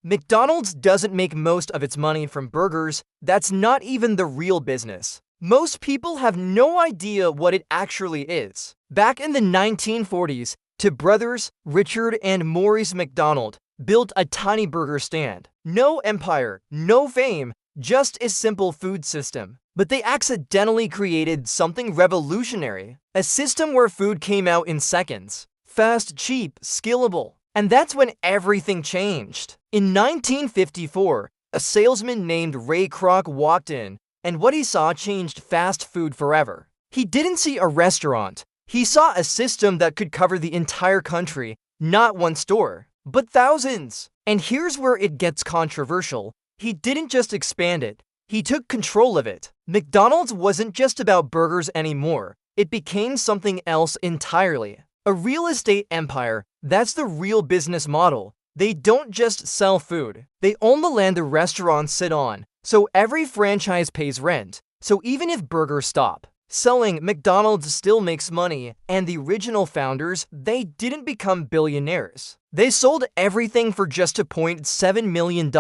McDonald's doesn't make most of its money from burgers. That's not even the real business. Most people have no idea what it actually is. Back in the 1940s, two brothers, Richard and Maurice McDonald, built a tiny burger stand. No empire, no fame, just a simple food system. But they accidentally created something revolutionary. A system where food came out in seconds. Fast, cheap, scalable. And that's when everything changed. In 1954, a salesman named Ray Kroc walked in, and what he saw changed fast food forever. He didn't see a restaurant. He saw a system that could cover the entire country, not one store, but thousands. And here's where it gets controversial. He didn't just expand it. He took control of it. McDonald's wasn't just about burgers anymore. It became something else entirely. A real estate empire. That's the real business model. They don't just sell food. They own the land the restaurants sit on, so every franchise pays rent. So even if burgers stop selling, McDonald's still makes money, and the original founders, they didn't become billionaires. They sold everything for just $2.7 million.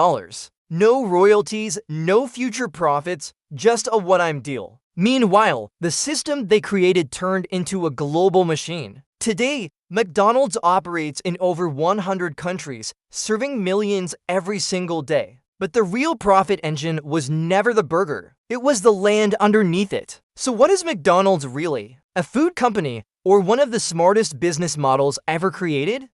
No royalties, no future profits, just a one-time deal. Meanwhile, the system they created turned into a global machine. Today, McDonald's operates in over 100 countries, serving millions every single day. But the real profit engine was never the burger. It was the land underneath it. So what is McDonald's really? A food company or one of the smartest business models ever created?